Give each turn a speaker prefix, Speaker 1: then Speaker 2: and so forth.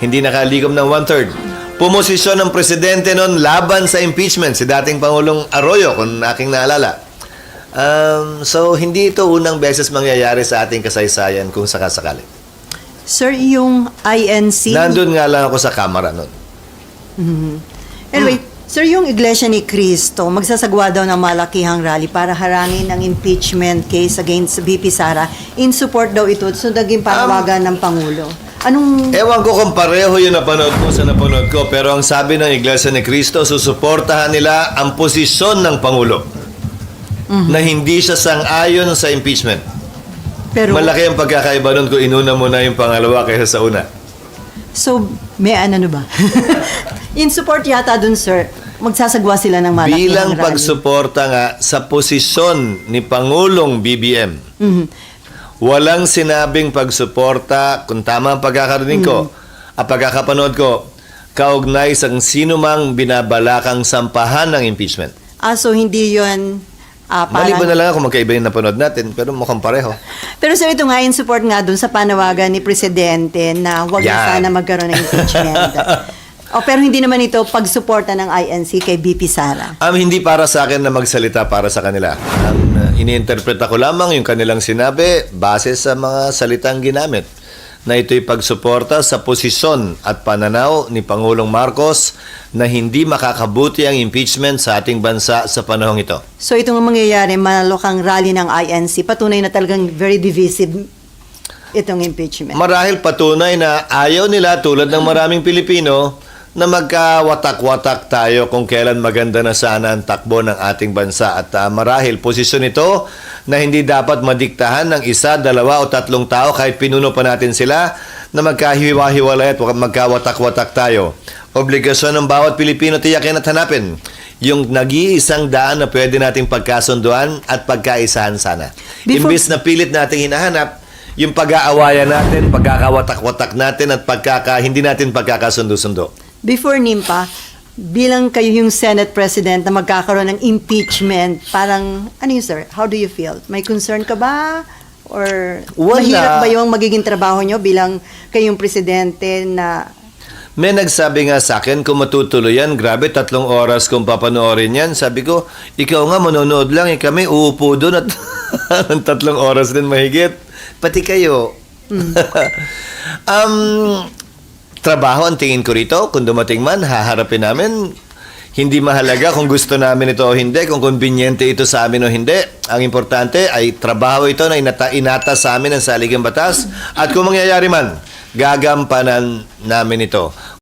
Speaker 1: hindi nakalikom ng one-third. Pumosisyon ng presidente noon laban sa impeachment, si dating Pangulong Arroyo, kung aking naalala. So, hindi ito unang beses mangyayari sa ating kasaysayan kung sakasakali.
Speaker 2: Sir, yung INC...
Speaker 1: Nandun nga lang ako sa kamera noon.
Speaker 2: Anyway, sir, yung Iglesia ni Cristo, magsasagwa daw ng malakihang rally para harangin ang impeachment case against VP Sara. In support daw ito, so naging panawagan ng Pangulo. Anong...
Speaker 1: Ewan ko kung pareho yung napanood mo sa napanood ko, pero ang sabi ng Iglesia ni Cristo, susuportahan nila ang posisyon ng Pangulo na hindi siya sang-ayon sa impeachment.
Speaker 2: Pero,
Speaker 1: Malaki ang pagkakaiba nun kung inuna mo na yung pangalawa kaysa sa una.
Speaker 2: so, may ano ba? In support yata dun, sir, magsasagwa sila ng malakihang
Speaker 1: Bilang
Speaker 2: rally.
Speaker 1: pagsuporta nga sa posisyon ni Pangulong BBM, walang sinabing pagsuporta, kung tama ang pagkakarinig ko, at pagkakapanood ko, kaugnay sa sino mang binabalakang sampahan ng impeachment.
Speaker 2: So hindi yun
Speaker 1: Maliban na lang kung magkaiba yung napanood natin, pero mukhang pareho.
Speaker 2: Pero sir, ito nga in support nga dun sa panawagan ni Presidente na huwag na sana magkaroon ng impeachment. Pero hindi naman ito pagsuporta ng INC kay VP Sara.
Speaker 1: Hindi para sa akin na magsalita para sa kanila. Iniinterpreta ko lamang yung kanilang sinabi base sa mga salitang ginamit na ito'y pagsuporta sa posisyon at pananaw ni Pangulong Marcos na hindi makakabuti ang impeachment sa ating bansa sa panahong ito.
Speaker 2: So itong mangyayari, malukang rally ng INC, patunay na talagang very divisive itong impeachment.
Speaker 1: Marahil patunay na ayaw nila tulad ng maraming Pilipino na magkawatak-watak tayo kung kailan maganda na sana ang takbo ng ating bansa. At marahil posisyon ito na hindi dapat madiktahan ng isa, dalawa o tatlong tao kahit pinuno pa natin sila na magkahiwa-hiwalay at magkawatak-watak tayo. Obligasyon ng bawat Pilipino tiyakin at hanapin yung nag-iisang daan na pwede nating pagkasunduan at pagkaisahan sana. Imbis na pilit nating hinahanap yung pag-aawayan natin, pagkakawatak-watak natin at hindi natin pagkakasundo-sundo.
Speaker 2: Before NIMPA, bilang kayo yung Senate President na magkakaroon ng impeachment, parang, ano yun sir, how do you feel? May concern ka ba? Or
Speaker 1: Wala.
Speaker 2: mahirap ba yung magiging trabaho nyo bilang kayong Presidente na...
Speaker 1: May nagsabi nga sa akin, kung matutuloy yan, grabe, 3 oras kung papanoorin yan. Sabi ko, ikaw nga manonood lang, kami uupo doon at 3 oras din mahigit. Pati kayo. Trabaho ang tingin ko rito. Kung dumating man, haharapin namin. Hindi mahalaga kung gusto namin ito o hindi, kung konbinyente ito sa amin o hindi. Ang importante ay trabaho ito na inata sa amin ng saligang batas. At kung mangyayari man, gagampanan namin ito.